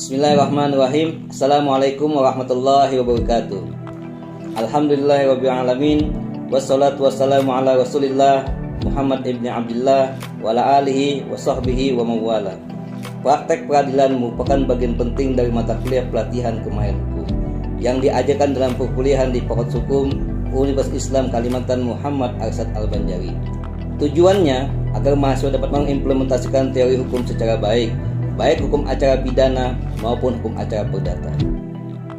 Bismillahirrahmanirrahim. Assalamualaikum warahmatullahi wabarakatuh. Alhamdulillahirabbil alamin. Wassalatu wassalamu ala Rasulillah Muhammad ibn Abdullah wa ala alihi wa sahbihi wa mawala. Praktek peradilan merupakan bagian penting dari mata kuliah pelatihan kemahir hukum yang diajarkan dalam perkuliahan di Fakultas Hukum Universitas Islam Kalimantan Muhammad Arsyad Al-Banjari. Tujuannya agar mahasiswa dapat mengimplementasikan teori hukum secara baik hukum acara pidana maupun hukum acara perdata.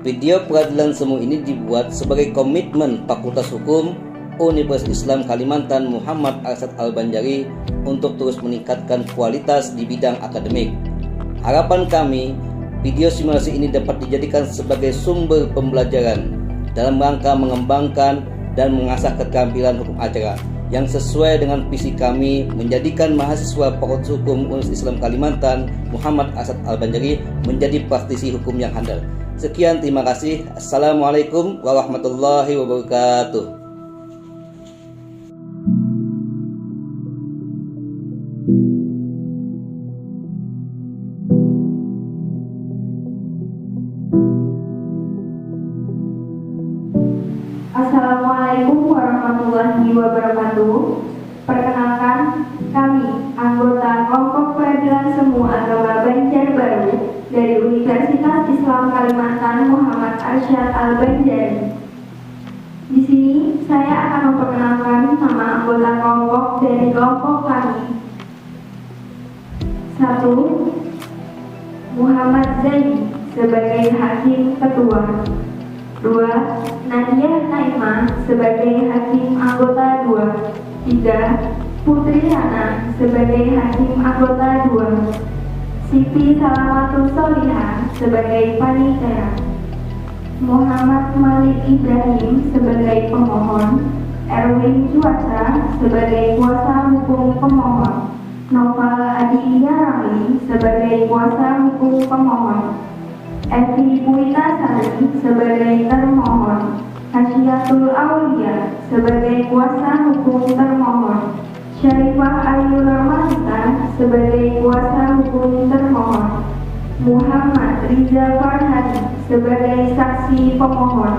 Video peradilan semu ini dibuat sebagai komitmen Fakultas Hukum Universitas Islam Kalimantan Muhammad Arsyad Al-Banjari untuk terus meningkatkan kualitas di bidang akademik. Harapan kami, video simulasi ini dapat dijadikan sebagai sumber pembelajaran dalam rangka mengembangkan dan mengasah keterampilan hukum acara yang sesuai dengan visi kami menjadikan mahasiswa Fakultas Hukum Universitas Islam Kalimantan Muhammad Arsyad Al-Banjari menjadi praktisi hukum yang handal. Sekian, terima kasih. Assalamualaikum warahmatullahi wabarakatuh. Assalamualaikum warahmatullahi wabarakatuh. Perkenalkan, kami anggota kelompok peradilan semu agama Banjarbaru dari Universitas Islam Kalimantan Muhammad Arsyad Al-Banjari. Di sini saya akan memperkenalkan nama anggota kelompok dari kelompok kami. 1. Muhammad Zaidi sebagai Hakim Ketua. 2. Nadia Naima sebagai Hakim Anggota 2. 3. Putri Hana sebagai Hakim Anggota 2. Siti Salamatul Solihah sebagai Panitia. Muhammad Malik Ibrahim sebagai pemohon. Erwin Cuaca sebagai kuasa hukum pemohon. Noval Adilia Ramli sebagai kuasa hukum pemohon. Evi Puitasari sebagai termohon. Hasyiatul Aulia sebagai kuasa hukum termohon. Syarifah Ayu Ramadita sebagai kuasa hukum termohon. Muhammad Riza Farhadi sebagai saksi pemohon.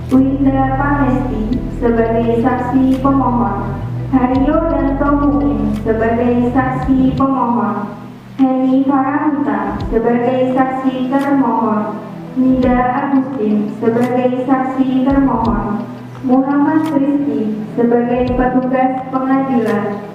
Winda Panesti sebagai saksi pemohon. Haryo dan Tomuin sebagai saksi pemohon. Heni Farahita sebagai saksi termohon. Nida Agustin sebagai saksi termohon. Muhammad Rizki sebagai petugas pengadilan.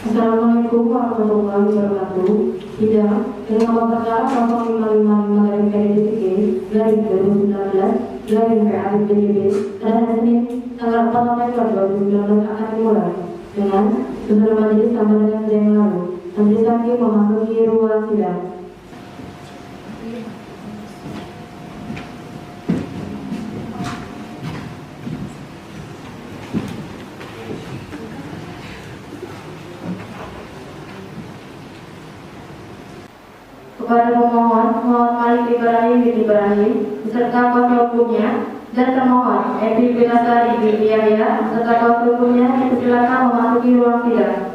Assalamualaikum warahmatullahi wabarakatuh. Sidang dengan nomor perkara 0555 dari PDDTG garing 2019 garing PAD DJB pada Senin tanggal 4 November 2019 akan dimulai dengan saudara majelis sama dengan yang lalu. Majelis hakim memasuki ruang sidang. Kepada pemohon Muhammad Malik Ibrahim bin Ibrahim beserta kuasa hukumnya Dan termohon Epi Binasari binti Yahya serta kuasa hukumnya dipersilakan memasuki ruang sidang.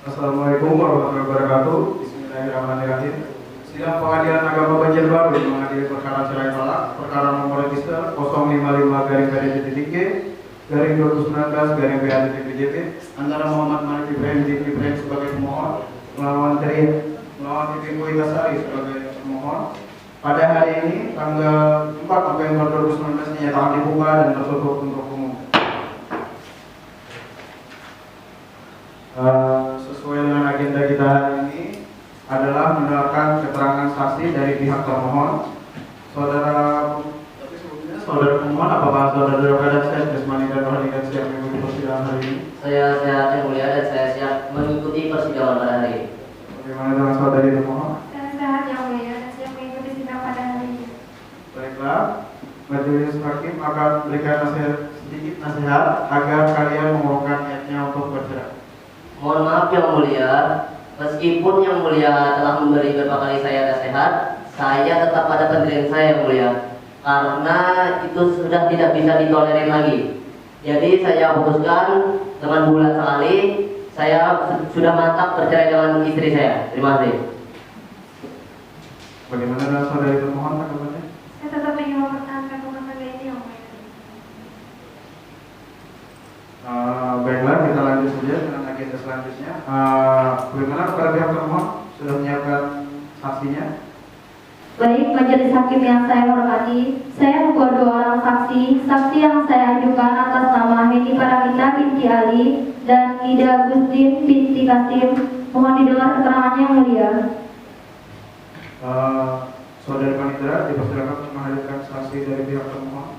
Assalamualaikum warahmatullahi wabarakatuh. Bismillahirrahmanirrahim. Sidang Pengadilan Agama Banjarbaru mengadili perkara cerai talak perkara nomor register 055-2019-20PA-BJP antara Muhammad Malik Ibrahim sebagai pemohon melawan Ibu Itasari sebagai pemohon. Pada hari ini tanggal 4 November 2019 dinyatakan dibuka dan tertutup untuk umum. Sesuai dengan agenda kita hari ini adalah mendengarkan keterangan saksi dari pihak termohon. Saudara pemohon, apakah saudara dalam keadaan sehat jasmani dan rohani dan siap mengikuti persidangan hari ini? Saya sehat yang mulia dan saya siap mengikuti persidangan pada hari ini. Bagaimana dengan saudari termohon? Saya sehat yang mulia dan siap mengikuti sidang pada hari ini. Baiklah, majelis hakim akan berikan sedikit nasihat agar kalian mengurungkan niatnya untuk bercerai. Mohon maaf yang mulia, meskipun yang mulia telah memberi beberapa kali saya nasihat, saya tetap pada pendirian saya yang mulia, karena itu sudah tidak bisa ditolerir lagi. Jadi saya putuskan dengan bulan sekali, saya sudah mantap bercerai dengan istri saya. Terima kasih. Bagaimana dengan saudari termohon tanggapannya? Saya tetap ingin mempertahankan rumah tangga ini yang mulia. Baiklah, kita lanjut saja dengan agenda selanjutnya. Bagaimana kepada pihak termohon sudah menyiapkan saksinya? Baik, majelis hakim yang saya hormati, saya membawa 2 orang saksi. Saksi yang saya ajukan atas nama Heni Paramita binti Ali dan Ida Agustin binti Kasim. Mohon didengar keterangannya yang mulia. Saudari Panitera dipersilakan untuk menghadirkan saksi dari pihak termohon.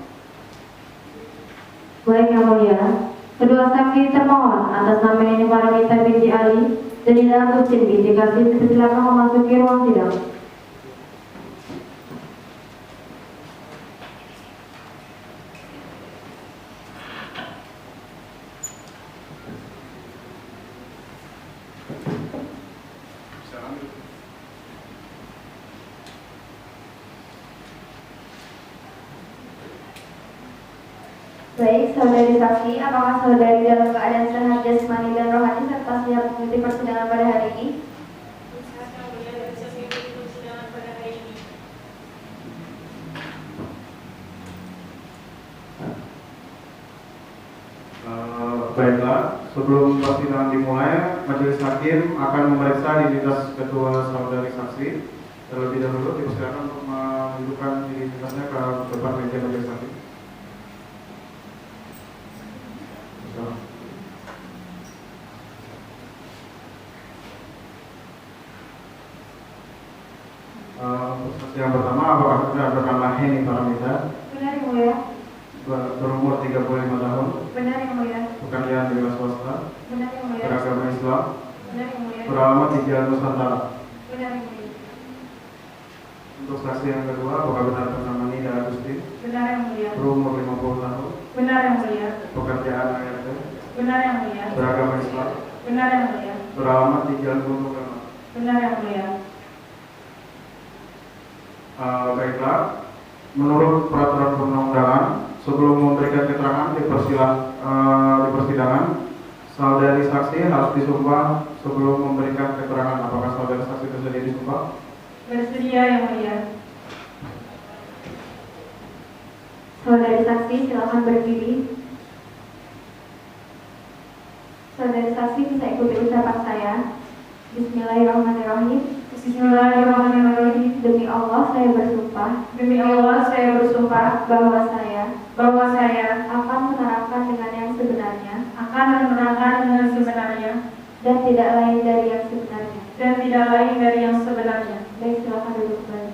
Baik yang mulia, kedua saksi termohon atas nama Heni Paramita binti Ali dan Ida Agustin binti Kasim dipersilakan memasuki ruang sidang. Baik, saudari saksi, apakah saudari dalam keadaan sehat jasmani dan rohani serta siap mengikuti persidangan pada hari ini? Baiklah, sebelum persidangan dimulai, majelis hakim akan memeriksa identitas kedua saudari saksi. Terlebih dahulu dipersilakan untuk menunjukkan identitasnya ke depan meja majelis hakim. Untuk saksi yang pertama, apakah sudah bernama Heni Paramita? Benar yang mulia. Berumur 35 tahun, Benar yang mulia. pekerjaan di swasta, Benar yang mulia. beragama Islam, Benar yang mulia. beralamat di Jalan Nusantara. Benar yang mulia. Untuk saksi yang kedua, apakah benar bernama Ida Agustin? Benar yang mulia. Berumur 50 tahun, Benar yang mulia. pekerjaan ART, Benar yang mulia. beragama Islam, Benar yang mulia. beralamat di Jalan Gunung Kemang. Benar yang mulia. Baiklah, menurut peraturan perundang-undangan, sebelum memberikan keterangan di persidangan, saudari saksi harus disumpah sebelum memberikan keterangan. Apakah saudari saksi bersedia disumpah? Bersedia yang mulia. Saudari saksi, silakan berdiri. Saudari saksi bisa ikuti ucapan saya. Bismillahirrahmanirrahim. Bismillahirrahmanirrahim. Demi Allah saya bersumpah Demi Allah saya bersumpah bahwa saya akan menerangkan dengan yang sebenarnya dengan dan tidak lain dari yang sebenarnya dan tidak lain dari yang sebenarnya. Baik, silakan duduk kembali.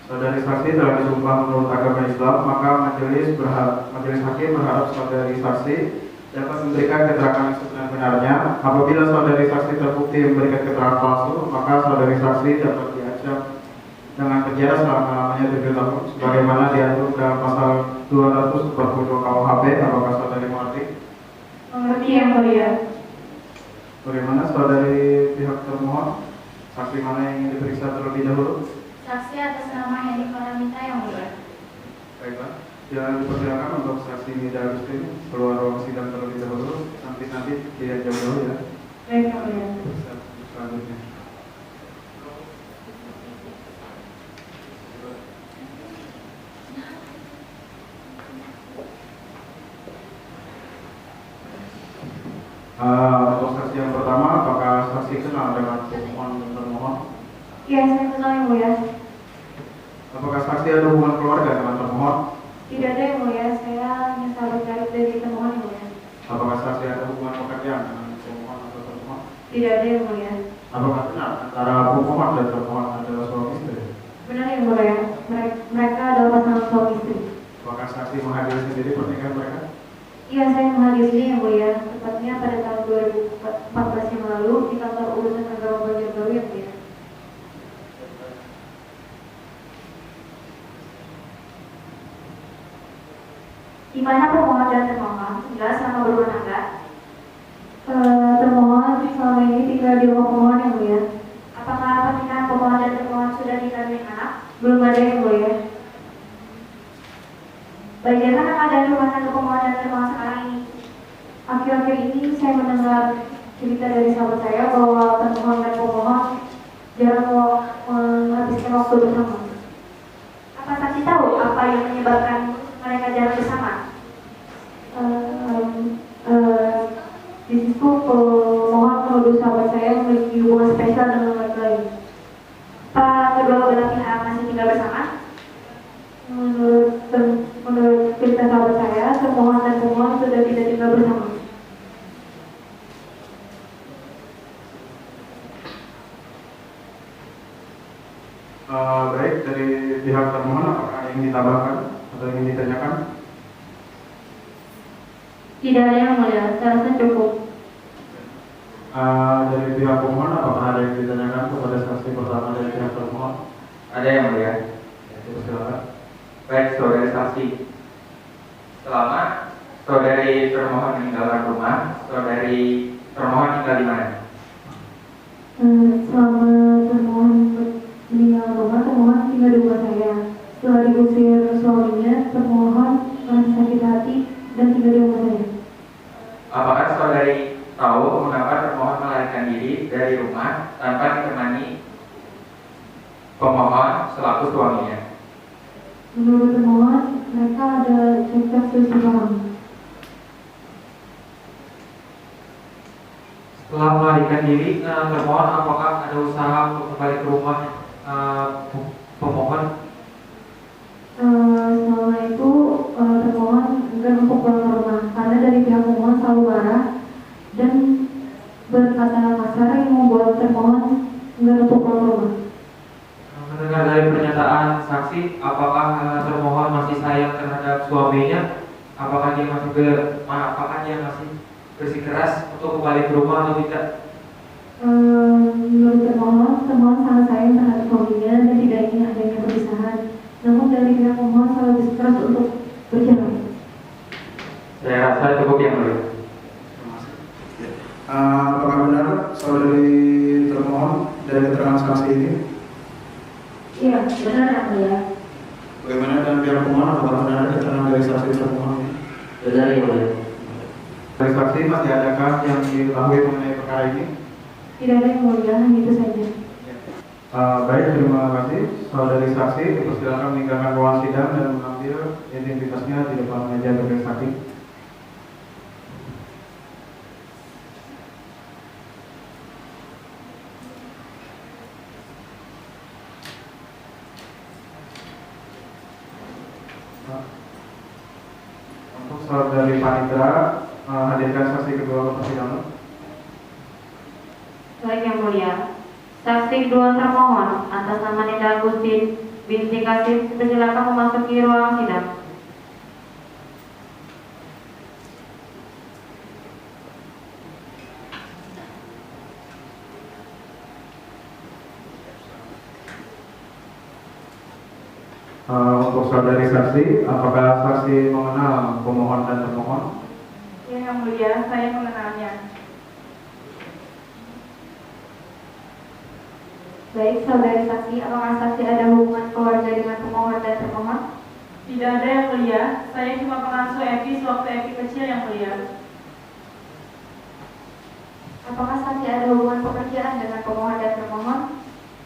Saudari saksi telah disumpah menurut agama Islam, maka majelis hakim berharap saudari saksi dapat memberikan keterangan yang sebenar-benarnya. Apabila saudari saksi terbukti memberikan keterangan palsu, maka saudari saksi dapat diancam dengan penjara selama-lamanya 7 tahun, sebagaimana diatur dalam pasal 242 KUHP. Apakah saudari mengerti? Mengerti yang mulia. Bagaimana saudari pihak termohon? Saksi mana yang ingin diperiksa terlebih dahulu? Saksi atas nama Hendy Paramita yang mulia. Baiklah, jangan dipersilakan untuk saksi Nida Agustin keluar ruang sidang terlebih dahulu. Nanti tidak jauh-jauh ya. Baik yang mulia. Selanjutnya. Untuk saksi yang pertama, apakah saksi kenal dengan pemohon dan termohon? Iya, saya kenal yang mulia. Apakah saksi ada hubungan keluarga dengan termohon? Tidak ada yang mulia, saya hanya sahabat karib dari termohon yang mulia. Apakah saksi ada hubungan pekerjaan dengan pemohon atau termohon? Tidak ada yang mulia. Apakah kenal antara pemohon dan termohon adalah suami istri? Benar yang mulia, mereka adalah pasangan suami istri. Apakah saksi menghadiri sendiri pernikahan mereka? Iya, saya menghadiri yang mulia, tepatnya pada tahun 2014 yang lalu di kantor urusan agama Banjarbaru yang mulia. Di mana pemohon dan termohon tinggal selama berumah tangga? Termohon selama ini tinggal di rumah pemohon yang mulia. Apakah pernikahan pemohon dan termohon sudah dikaruniai anak? Belum ada yang mulia. Bagaimana keadaan rumah tangga pemohon dan termohon sekarang ini? Akhir-akhir ini saya mendengar cerita dari sahabat saya bahwa termohon dan pemohon jarang menghabiskan waktu bersama. Apa saksi tahu apa yang menyebabkan mereka jarang bersama? Di situ pemohon menuduh sahabat saya memiliki hubungan spesial dengan laki lain. Apa kedua belah pihak masih tinggal bersama? Menurut cerita sahabat saya, termohon dan pemohon sudah tidak tinggal bersama. Baik, dari pihak termohon apakah yang ditambahkan atau ingin ditanyakan? Tidak ada yang mulia, saya rasa cukup. Dari pihak pemohon apakah ada yang ditanyakan kepada saksi pertama dari pihak termohon? Ada yang mulia. Silakan. Baik, saudari saksi. Selama saudari termohon meninggalkan rumah, saudari termohon tinggal di mana? Selama termohon meninggal rumah, termohon tinggal di rumah saya. Setelah diusir suaminya, termohon merasa sakit hati dan tinggal di rumah saya. Apakah saudari tahu mengapa termohon melarikan diri dari rumah tanpa ditemani pemohon selaku suaminya? Menurut termohon, mereka ada cekcok selisih paham. Setelah melarikan diri, termohon apakah ada usaha untuk kembali ke rumah pemohon? Selama itu termohon enggan untuk pulang ke rumah karena dari pihak pemohon selalu marah dan berkata kasar yang membuat termohon enggan untuk pulang ke rumah. Mendengar dari pernyataan saksi, apakah termohon masih sayang terhadap suaminya? Apakah dia masih bersikeras untuk kembali ke rumah atau tidak? Menurut termohon sangat sayang terhadap suaminya dan tidak ingin adanya perpisahan. Namun dari pihak pemohon selalu bersikeras untuk bercerai. Saya rasa cukup yang mulia. Apakah benar saudari termohon dari keterangan saksi ini? Iya, benar yang mulia. Bagaimana dengan pihak pemohon? Apakah benar keterangan dari saksi termohon ini? Benar yang mulia. Dari saksi masih adakah yang diketahui mengenai perkara ini? Tidak ada yang mulia, hanya itu saja. Baik, terima kasih. Saudari saksi dipersilakan meninggalkan ruang sidang dan mengambil identitasnya di depan meja majelis hakim. Untuk saudari Panitra, hadirkan saksi kedua ke persidangan. Baik yang mulia, saksi kedua termohon atas nama Nida Agustin binti Kasim dipersilakan memasuki ruang sidang. Untuk saudari saksi, apakah saksi mengenal pemohon dan termohon? Ya yang mulia, saya mengenalnya. Baik, saudari saksi, apakah saksi ada hubungan keluarga dengan pemohon dan termohon? Tidak ada yang mulia, saya cuma pengasuh Evi sewaktu Evi kecil yang mulia. Apakah saksi ada hubungan pekerjaan dengan pemohon dan termohon?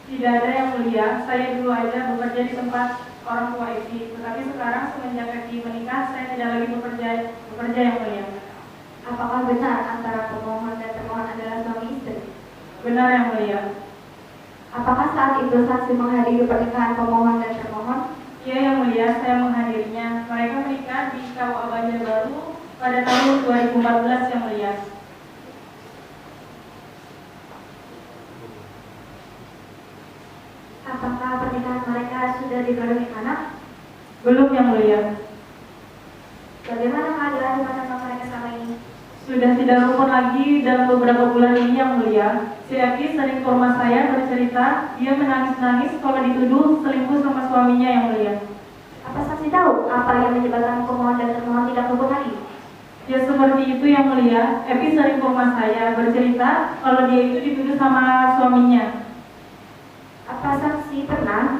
Tidak ada yang mulia, saya dulu aja bekerja di tempat orang tua Evi, tetapi sekarang semenjak Evi menikah, saya tidak lagi bekerja yang mulia. Apakah benar antara pemohon dan termohon adalah suami istri? Benar yang mulia. Apakah saat itu saksi menghadiri pernikahan pemohon dan termohon? Iya yang mulia, saya menghadirinya. Mereka menikah di KUA Banjarbaru pada tahun 2014 yang mulia. Apakah pernikahan mereka sudah dikaruniai anak? Belum yang mulia. Bagaimana keadaan rumah tangga mereka selama ini? Sudah tidak rukun lagi dalam beberapa bulan ini yang mulia. Si Evi sering ke rumah saya bercerita, dia menangis-nangis kalau dituduh selingkuh sama suaminya yang mulia. Apa saksi tahu apa yang menyebabkan pemohon dan termohon tidak rukun lagi? Ya seperti itu yang mulia. Evi sering ke rumah saya bercerita kalau dia itu dituduh sama suaminya. Apa saksi pernah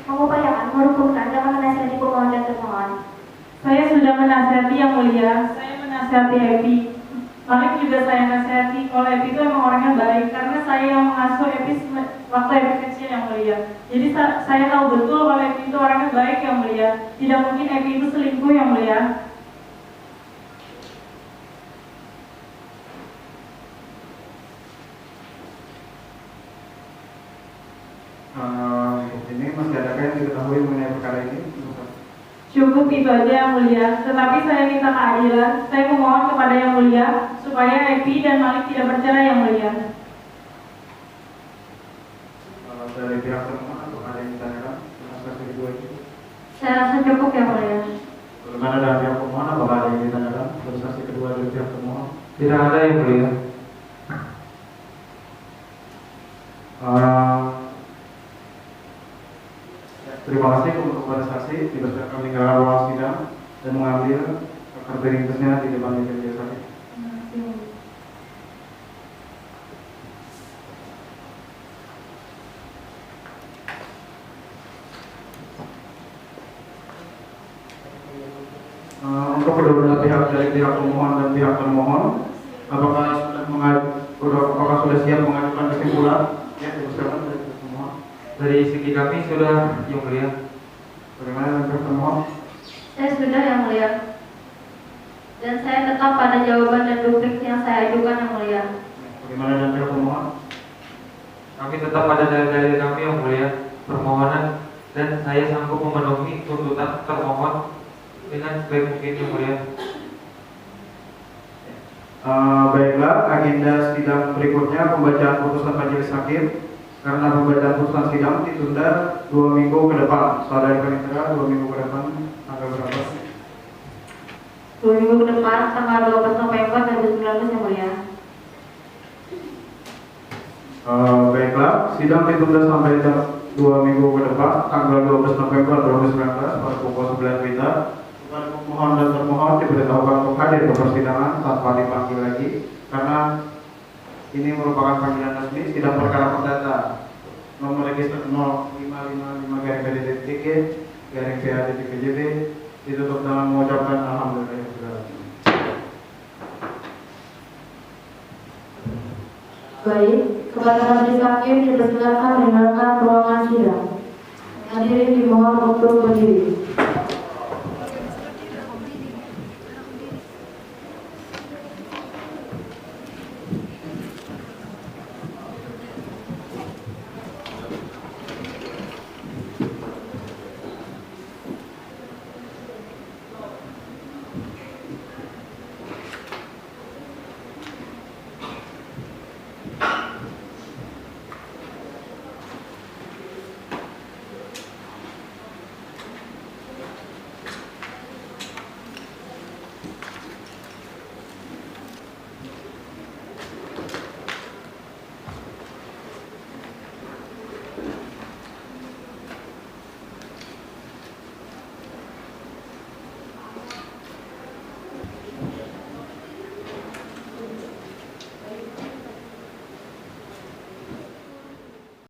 mengupayakan merukunkan dengan menasihati pemohon dan termohon? Saya sudah menasihati yang mulia. Saya menasihati Evi. Malik juga saya nasihati kalau Evi itu emang orangnya baik karena saya yang mengasuh Evi waktu Evi kecil yang mulia. Jadi saya tahu betul kalau Evi itu orangnya baik yang mulia. Tidak mungkin Evi itu selingkuh yang mulia. Ini masih adakah yang diketahui mengenai perkara ini? Cukup itu aja yang mulia. Tetapi saya minta keadilan. Saya memohon kepada yang mulia supaya Evi dan Malik tidak bercerai yang mulia. Dari pihak termohon atau ada yang ditanyakan? Saksi kedua ini. Saya rasa cukup ya mulia. Bagaimana dari pihak pemohon? Apakah ada yang ditanyakan? Dari saksi kedua dari pihak termohon. Tidak ada yang mulia. Terima kasih untuk kepada saksi dipersilakan meninggalkan ruang sidang dan mengambil kartu ringkasnya di depan meja saksi. Untuk kedua-dua pihak dari pihak pemohon dan pihak termohon, apakah sudah siap mengajukan kesimpulan? Ya, dipersilakan dari pihak pemohon. Dari segi kami sudah yang mulia. Bagaimana dengan pihak termohon? Saya sudah yang mulia. Dan saya tetap pada jawaban dan duplik yang saya ajukan yang mulia. Bagaimana dengan pihak pemohon? Kami tetap pada dalil-dalil kami yang mulia, permohonan, dan saya sanggup memenuhi tuntutan termohon dengan sebaik mungkin yang mulia. Baiklah, agenda sidang berikutnya pembacaan putusan majelis hakim. Karena pembacaan putusan sidang ditunda 2 minggu ke depan. Saudari Panitera, 2 minggu ke depan tanggal berapa? 2 minggu ke depan, tanggal 12 November 2019 yang mulia. Baiklah, sidang ditunda sampai 2 minggu ke depan, tanggal 12 November 2019 pada pukul 9 WITA. Kepada pemohon dan termohon diberitahukan untuk hadir ke persidangan tanpa dipanggil lagi, karena ini merupakan panggilan resmi sidang perkara perdata nomor register 0555-PDTTG-PA-JB ditutup dengan mengucapkan alhamdulillah. Baik, kepada majelis hakim dipersilakan meninggalkan ruangan sidang. Hadirin dimohon untuk berdiri.